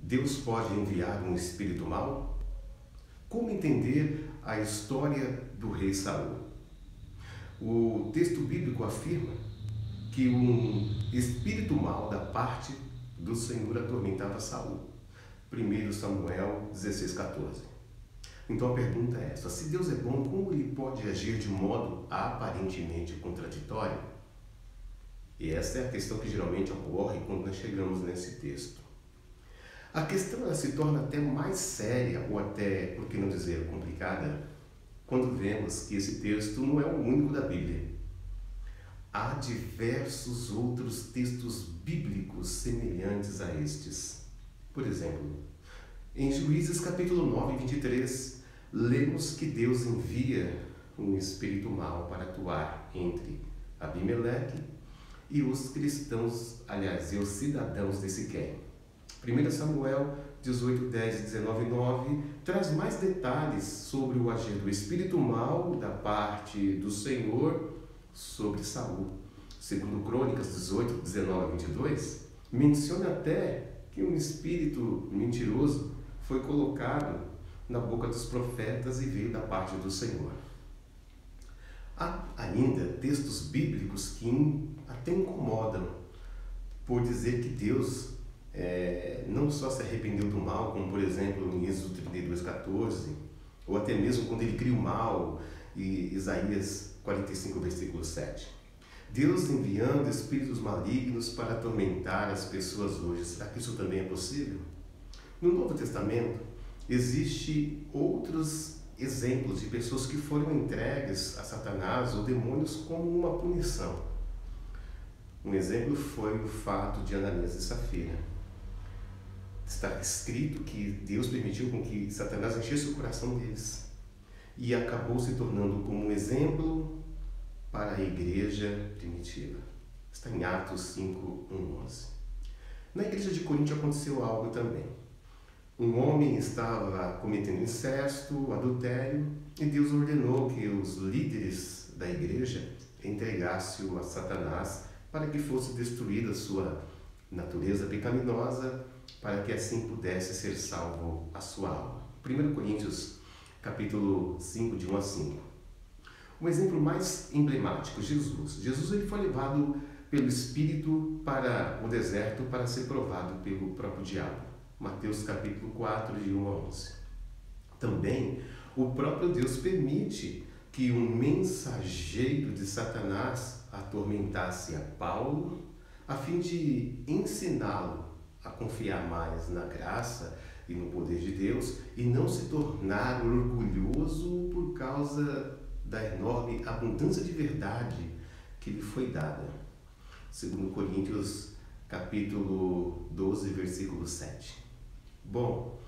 Deus pode enviar um espírito mau? Como entender a história do rei Saul? O texto bíblico afirma que um espírito mau da parte do Senhor atormentava Saul. 1 Samuel 16,14. Então a pergunta é essa: se Deus é bom, como ele pode agir de modo aparentemente contraditório? E essa é a questão que geralmente ocorre quando nós chegamos nesse texto. A questão ela se torna até mais séria, ou até, por que não dizer, complicada, quando vemos que esse texto não é o único da Bíblia. Há diversos outros textos bíblicos semelhantes a estes. Por exemplo, em Juízes capítulo 9, 23, lemos que Deus envia um espírito mau para atuar entre Abimeleque e os cristãos, aliás, e os cidadãos de Siquém. 1 Samuel 18, 10 e 19, 9 traz mais detalhes sobre o agir do espírito mau da parte do Senhor sobre Saul. Segundo Crônicas 18, 19 e 22, menciona até que um espírito mentiroso foi colocado na boca dos profetas e veio da parte do Senhor. Há ainda textos bíblicos que até incomodam por dizer que Deus não só se arrependeu do mal, como por exemplo em Êxodo 32:14, ou até mesmo quando ele cria o mal, em Isaías 45, versículo 7. Deus enviando espíritos malignos para atormentar as pessoas hoje. Será que isso também é possível? No Novo Testamento, existem outros exemplos de pessoas que foram entregues a Satanás ou demônios como uma punição. Um exemplo foi o fato de Ananias e Safira. Está escrito que Deus permitiu com que Satanás enchesse o coração deles e acabou se tornando como um exemplo para a igreja primitiva. Está em Atos 5, 1, 11. Na igreja de Corinto aconteceu algo também. Um homem estava cometendo incesto, adultério, e Deus ordenou que os líderes da igreja entregassem-o a Satanás para que fosse destruída a sua natureza pecaminosa, para que assim pudesse ser salvo a sua alma. 1 Coríntios, capítulo 5, de 1 a 5. Um exemplo mais emblemático, Jesus. Jesus ele foi levado pelo Espírito para o deserto para ser provado pelo próprio diabo. Mateus, capítulo 4, de 1 a 11. Também, o próprio Deus permite que um mensageiro de Satanás atormentasse a Paulo, a fim de ensiná-lo a confiar mais na graça e no poder de Deus e não se tornar orgulhoso por causa da enorme abundância de verdade que lhe foi dada. Segundo Coríntios, capítulo 12, versículo 7. Bom,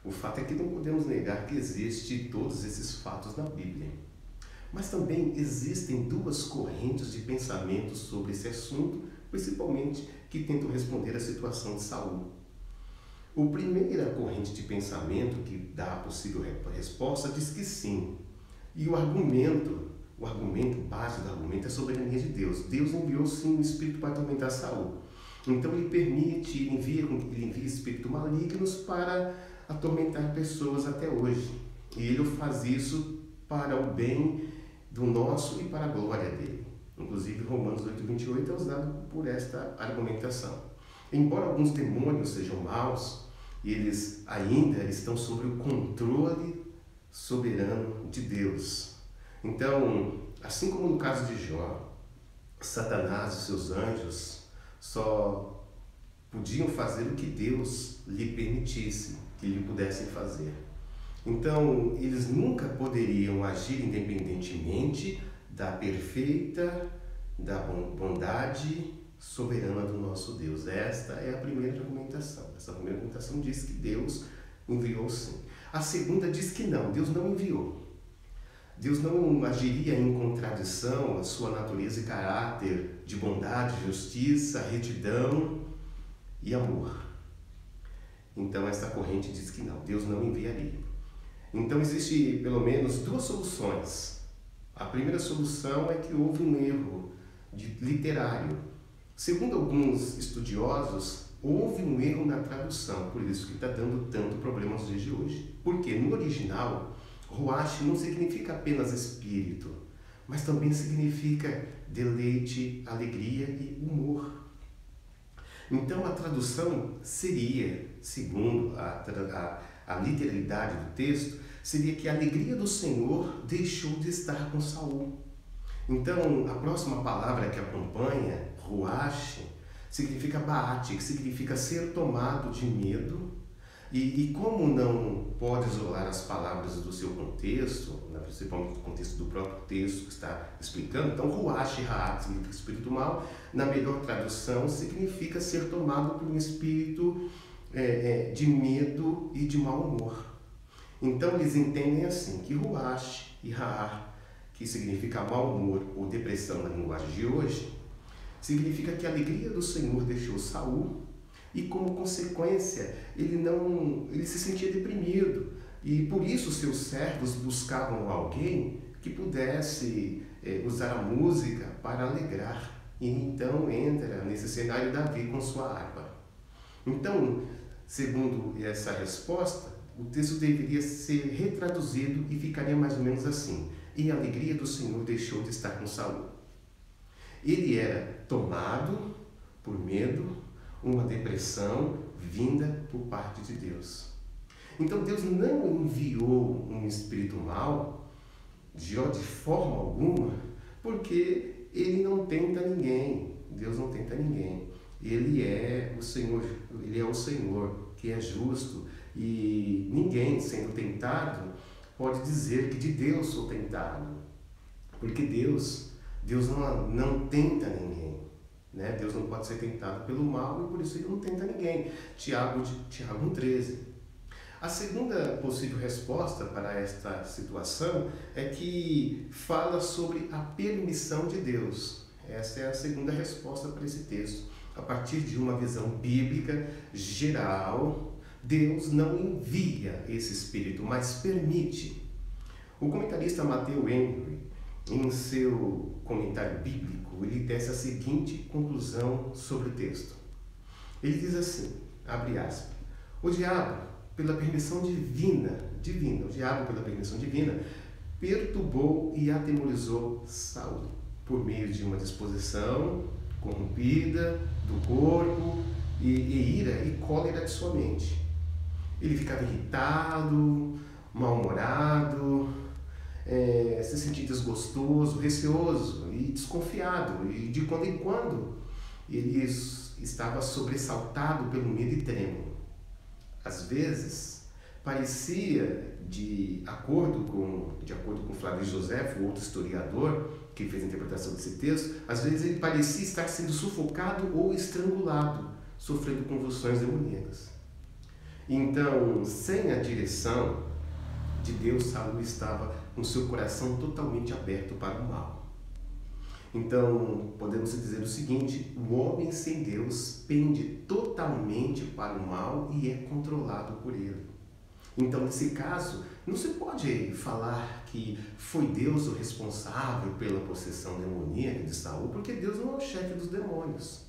o fato é que não podemos negar que existem todos esses fatos na Bíblia. Mas também existem duas correntes de pensamento sobre esse assunto, principalmente que tentam responder à situação de Saul. A primeira corrente de pensamento que dá a possível resposta diz que sim. E o base do argumento é a soberania de Deus. Deus enviou sim um espírito para atormentar Saul. Então ele envia espíritos malignos para atormentar pessoas até hoje. E ele faz isso para o bem do nosso e para a glória dele. Inclusive, Romanos 8, 28 é usado por esta argumentação. Embora alguns demônios sejam maus, eles ainda estão sob o controle soberano de Deus. Então, assim como no caso de Jó, Satanás e seus anjos só podiam fazer o que Deus lhe permitisse que lhe pudessem fazer. Então, eles nunca poderiam agir independentemente da perfeita, da bondade soberana do nosso Deus. Esta é a primeira argumentação. Essa primeira argumentação diz que Deus enviou sim. A segunda diz que não, Deus não enviou. Deus não agiria em contradição à sua natureza e caráter de bondade, justiça, retidão e amor. Então, esta corrente diz que não, Deus não enviaria. Então, existe pelo menos duas soluções. A primeira solução é que houve um erro literário. Segundo alguns estudiosos, houve um erro na tradução, por isso que está dando tanto problema nos dias de hoje. Porque no original, Ruach não significa apenas espírito, mas também significa deleite, alegria e humor. Então a tradução seria, segundo a literalidade do texto, seria que a alegria do Senhor deixou de estar com Saul. Então a próxima palavra que acompanha, Ruach, significa baate, que significa ser tomado de medo. E como não pode isolar as palavras do seu contexto, principalmente do contexto do próprio texto que está explicando, então Ruach e Ha'at significa espírito mal, na melhor tradução significa ser tomado por um espírito de medo e de mau humor. Então eles entendem assim, que Ruach e Ha'at, que significa mau humor ou depressão na linguagem de hoje, significa que a alegria do Senhor deixou Saul, e como consequência ele se sentia deprimido, e por isso seus servos buscavam alguém que pudesse usar a música para alegrar. E então entra nesse cenário Davi com sua harpa. Então, segundo essa resposta, o texto deveria ser retraduzido e ficaria mais ou menos assim: e a alegria do Senhor deixou de estar com Saul. Ele era tomado por medo, uma depressão vinda por parte de Deus. Então Deus não enviou um espírito mau de forma alguma, porque ele não tenta ninguém. Deus não tenta ninguém. Ele é o Senhor que é justo, e ninguém sendo tentado pode dizer que de Deus sou tentado, porque Deus não tenta ninguém. Deus não pode ser tentado pelo mal, e por isso ele não tenta ninguém. Tiago 1,13. A segunda possível resposta para esta situação é que fala sobre a permissão de Deus. Essa é a segunda resposta para esse texto. A partir de uma visão bíblica geral, Deus não envia esse espírito, mas permite. O comentarista Matthew Henry, em seu comentário bíblico, ele tece a seguinte conclusão sobre o texto. Ele diz assim, abre aspas, o diabo, pela permissão divina, perturbou e atemorizou Saul, por meio de uma disposição corrompida do corpo e ira e cólera de sua mente. Ele ficava irritado, mal-humorado, se sentia desgostoso, receoso e desconfiado, e de quando em quando ele estava sobressaltado pelo medo e trêmulo. Às vezes parecia, de acordo com Flávio José, outro historiador que fez a interpretação desse texto, às vezes ele parecia estar sendo sufocado ou estrangulado, sofrendo convulsões demoníacas. Então, sem a direção de Deus, Saul estava com seu coração totalmente aberto para o mal. Então, podemos dizer o seguinte: o homem sem Deus pende totalmente para o mal e é controlado por ele. Então, nesse caso, não se pode falar que foi Deus o responsável pela possessão demoníaca de Saul, porque Deus não é o chefe dos demônios.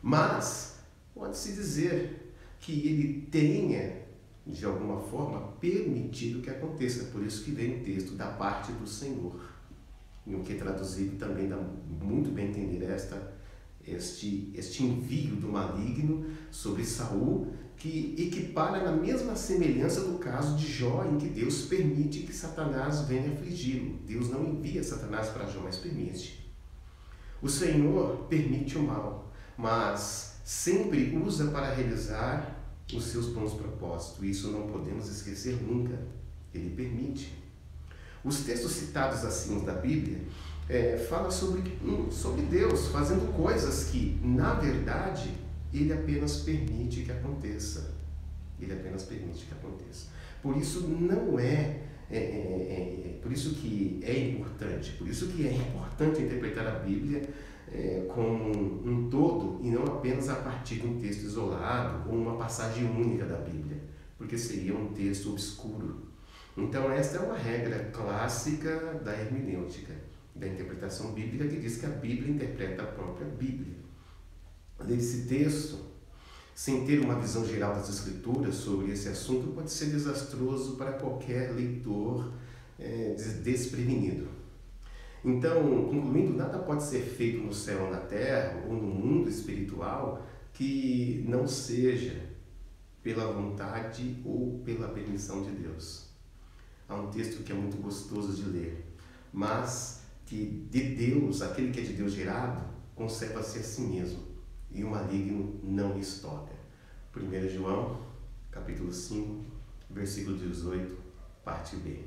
Mas pode-se dizer que ele tenha, de alguma forma, permitido que aconteça. Por isso que vem o texto da parte do Senhor. E o que é traduzido também dá muito bem entender este envio do maligno sobre Saul, que equipara na mesma semelhança do caso de Jó, em que Deus permite que Satanás venha afligi-lo. Deus não envia Satanás para Jó, mas permite. O Senhor permite o mal, mas sempre usa para realizar os seus bons propósitos. Isso não podemos esquecer nunca. Ele permite. Os textos citados acima da Bíblia falam sobre Deus fazendo coisas que, na verdade, Ele apenas permite que aconteça. Ele apenas permite que aconteça. Por isso por isso que é importante interpretar a Bíblia como um todo e não apenas a partir de um texto isolado ou uma passagem única da Bíblia, porque seria um texto obscuro. Então esta é uma regra clássica da hermenêutica, da interpretação bíblica, que diz que a Bíblia interpreta a própria Bíblia. Nesse texto, sem ter uma visão geral das Escrituras sobre esse assunto, pode ser desastroso para qualquer leitor desprevenido. Então, concluindo, nada pode ser feito no céu ou na terra, ou no mundo espiritual, que não seja pela vontade ou pela permissão de Deus. Há um texto que é muito gostoso de ler, mas que de Deus, aquele que é de Deus gerado, conserva-se a si mesmo, e o maligno não lhes toca. 1 João, capítulo 5, versículo 18, parte B.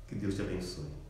Que Deus te abençoe.